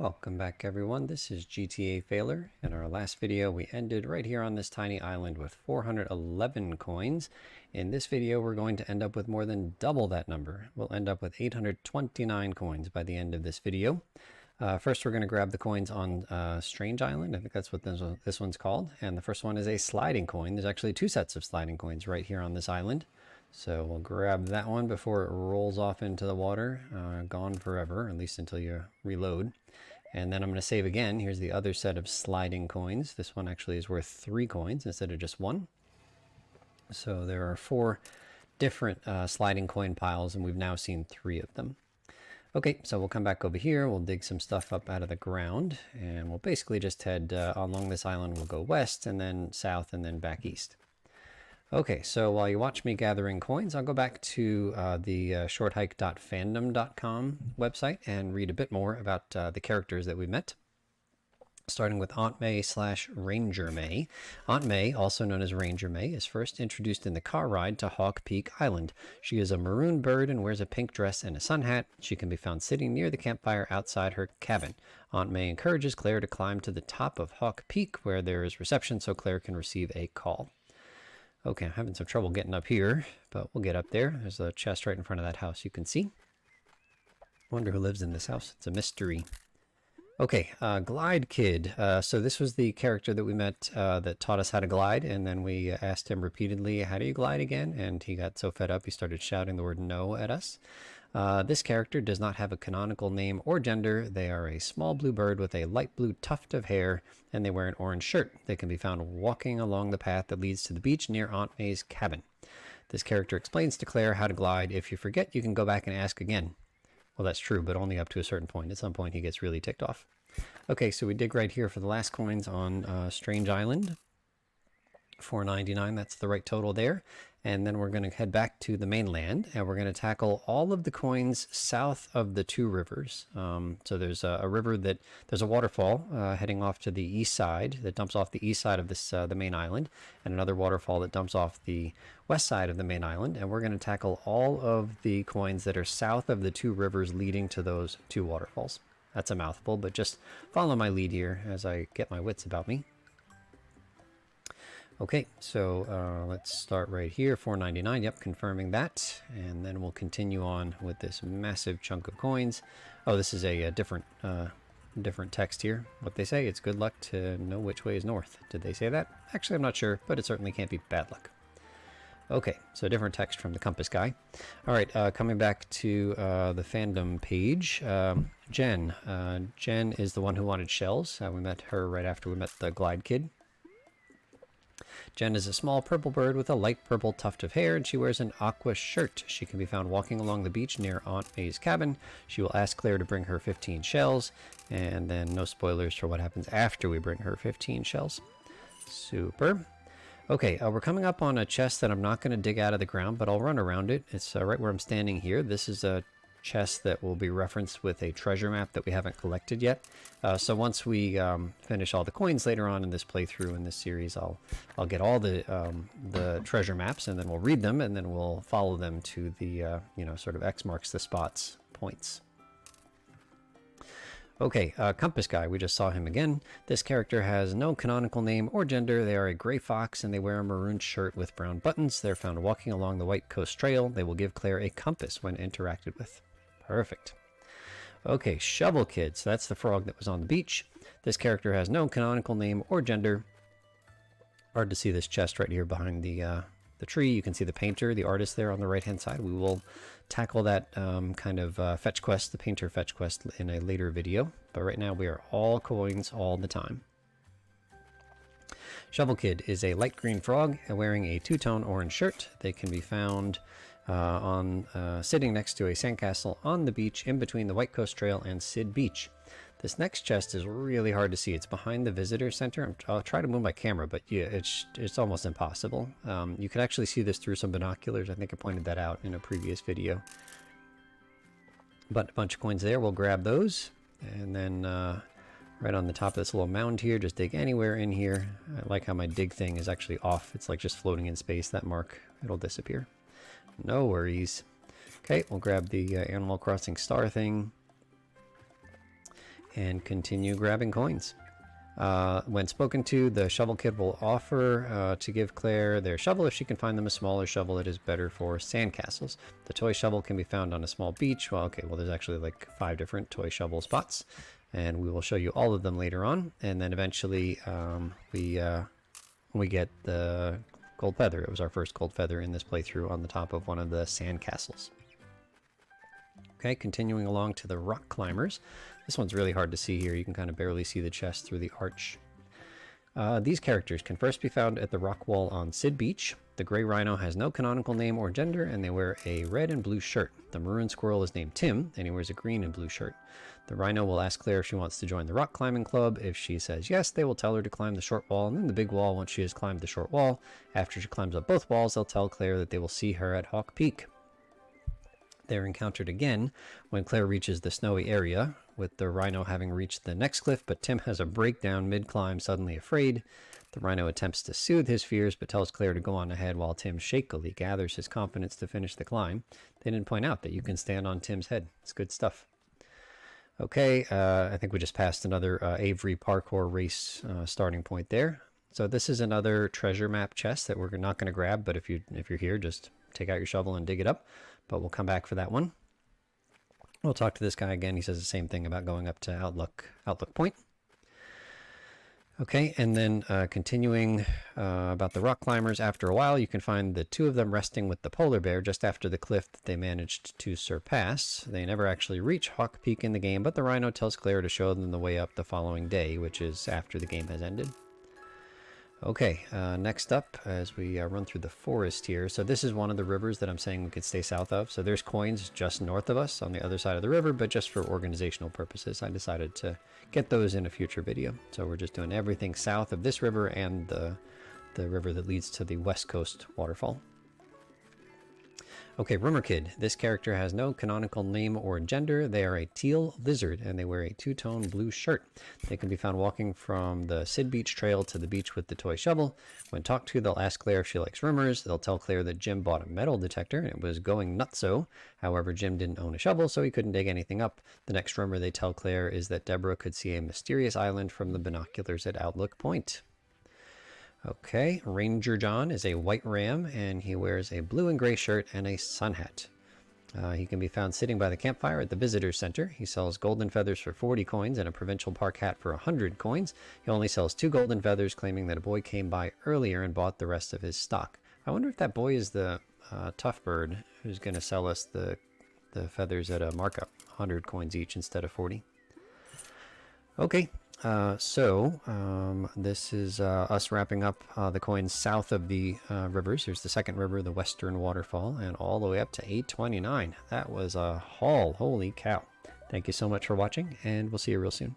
Welcome back everyone, this is GTA Failure. In our last video we ended right here on this tiny island with 411 coins. In this video we're going to end up with more than double that number. We'll end up with 829 coins by the end of this video. First we're going to grab the coins on Strange Island. I think that's what this one's called. And the first one is a sliding coin. There's actually two sets of sliding coins right here on this island. So we'll grab that one before it rolls off into the water, gone forever, at least until you reload. And then I'm going to save again. Here's the other set of sliding coins. This one actually is worth 3 coins instead of just 1. So there are 4 different sliding coin piles, and we've now seen 3 of them. Okay, so we'll come back over here. We'll dig some stuff up out of the ground, and we'll basically just head along this island. We'll go west, and then south, and then back east. Okay, so while you watch me gathering coins, I'll go back to the shorthike.fandom.com website and read a bit more about the characters that we met. Starting with Aunt May / Ranger May. Aunt May, also known as Ranger May, is first introduced in the car ride to Hawk Peak Island. She is a maroon bird and wears a pink dress and a sun hat. She can be found sitting near the campfire outside her cabin. Aunt May encourages Claire to climb to the top of Hawk Peak where there is reception so Claire can receive a call. Okay, I'm having some trouble getting up here, but we'll get up there. There's a chest right in front of that house you can see. Wonder who lives in this house. It's a mystery. Okay, Glide Kid. So this was the character that we met that taught us how to glide, and then we asked him repeatedly, how do you glide again? And he got so fed up he started shouting the word no at us. This character does not have a canonical name or gender. They are a small blue bird with a light blue tuft of hair, and they wear an orange shirt. They can be found walking along the path that leads to the beach near Aunt May's cabin. This character explains to Claire how to glide. If you forget, you can go back and ask again. Well, that's true, but only up to a certain point. At some point, he gets really ticked off. Okay, so we dig right here for the last coins on Strange Island. 499, that's the right total there. And then we're going to head back to the mainland, and we're going to tackle all of the coins south of the 2 rivers. So there's a river there's a waterfall heading off to the east side that dumps off the east side of this the main island, and another waterfall that dumps off the west side of the main island. And we're going to tackle all of the coins that are south of the 2 rivers leading to those 2 waterfalls. That's a mouthful, but just follow my lead here as I get my wits about me. Okay, so let's start right here, 499, yep, confirming that, and then we'll continue on with this massive chunk of coins. Oh, this is a different text here. What they say, it's good luck to know which way is north. Did they say that? Actually, I'm not sure, but it certainly can't be bad luck. Okay, so different text from the compass guy. All right, coming back to the fandom page, Jen. Jen is the one who wanted shells. We met her right after we met the Glide Kid. Jen is a small purple bird with a light purple tuft of hair, and she wears an aqua shirt. She can be found walking along the beach near Aunt May's cabin. She will ask Claire to bring her 15 shells, and then no spoilers for what happens after we bring her 15 shells. Super. Okay, we're coming up on a chest that I'm not going to dig out of the ground, but I'll run around it. It's right where I'm standing here. This is a chest that will be referenced with a treasure map that we haven't collected yet. So once we finish all the coins later on in this playthrough in this series, I'll get all the treasure maps, and then we'll read them, and then we'll follow them to the sort of X marks the spots points. Okay, Compass Guy, we just saw him again. This character has no canonical name or gender. They are a gray fox, and they wear a maroon shirt with brown buttons. They're found walking along the White Coast Trail. They will give Claire a compass when interacted with. Perfect. Okay, Shovel Kid, so that's the frog that was on the beach. This character has no canonical name or gender. Hard to see this chest right here behind the tree. You can see the painter, the artist there on the right-hand side. We will tackle that kind of fetch quest, the painter fetch quest, in a later video. But right now we are all coins all the time. Shovel Kid is a light green frog wearing a 2-tone orange shirt. They can be found sitting next to a sandcastle on the beach in between the White Coast Trail and Sid Beach. This next chest is really hard to see. It's behind the visitor center. I'll try to move my camera, but yeah, it's almost impossible. You can actually see this through some binoculars. I think I pointed that out in a previous video. But a bunch of coins there. We'll grab those, and then right on the top of this little mound here, just dig anywhere in here. I like how my dig thing is actually off. It's like just floating in space. That mark, it'll disappear. No worries. Okay, we'll grab the Animal Crossing star thing. and continue grabbing coins. When spoken to, the shovel kid will offer to give Claire their shovel if she can find them a smaller shovel that is better for sandcastles. The toy shovel can be found on a small beach. Well, okay, well, there's actually like 5 different toy shovel spots, and we will show you all of them later on. And then eventually we get the gold feather. It was our first gold feather in this playthrough on the top of one of the sandcastles. Okay, continuing along to the rock climbers. This one's really hard to see here. You can kind of barely see the chest through the arch. These characters can first be found at the rock wall on Sid Beach. The gray rhino has no canonical name or gender, and they wear a red and blue shirt. The maroon squirrel is named Tim, and he wears a green and blue shirt. The rhino will ask Claire if she wants to join the rock climbing club. If she says yes, they will tell her to climb the short wall and then the big wall once she has climbed the short wall. After she climbs up both walls, they'll tell Claire that they will see her at Hawk Peak. They're encountered again when Claire reaches the snowy area, with the rhino having reached the next cliff, but Tim has a breakdown mid-climb, suddenly afraid. The rhino attempts to soothe his fears, but tells Claire to go on ahead while Tim shakily gathers his confidence to finish the climb. They didn't point out that you can stand on Tim's head. It's good stuff. Okay, I think we just passed another Avery parkour race starting point there. So this is another treasure map chest that we're not going to grab, but if you're here, just take out your shovel and dig it up. But we'll come back for that one. We'll talk to this guy again. He says the same thing about going up to Outlook Point. Okay, and then continuing about the rock climbers, after a while you can find the 2 of them resting with the polar bear just after the cliff that they managed to surpass. They never actually reach Hawk Peak in the game, but the rhino tells Claire to show them the way up the following day, which is after the game has ended. Okay, next up, as we run through the forest here. So this is one of the rivers that I'm saying we could stay south of. So there's coins just north of us on the other side of the river, but just for organizational purposes, I decided to get those in a future video. So we're just doing everything south of this river and the river that leads to the west coast waterfall. Okay, Rumor Kid. This character has no canonical name or gender. They are a teal lizard, and they wear a 2-tone blue shirt. They can be found walking from the Sid Beach Trail to the beach with the toy shovel. When talked to, they'll ask Claire if she likes rumors. They'll tell Claire that Jim bought a metal detector, and it was going nutso. However, Jim didn't own a shovel, so he couldn't dig anything up. The next rumor they tell Claire is that Deborah could see a mysterious island from the binoculars at Outlook Point. Okay, Ranger John is a white ram, and he wears a blue and gray shirt and a sun hat. He can be found sitting by the campfire at the visitor center. He sells golden feathers for 40 coins and a provincial park hat for 100 coins. He only sells 2 golden feathers, claiming that a boy came by earlier and bought the rest of his stock. I wonder if that boy is the tough bird who's going to sell us the feathers at a markup, 100 coins each instead of 40. Okay. This is us wrapping up the coins south of the rivers. Here's the second river, the Western Waterfall, and all the way up to 829. That was a haul. Holy cow. Thank you so much for watching, and we'll see you real soon.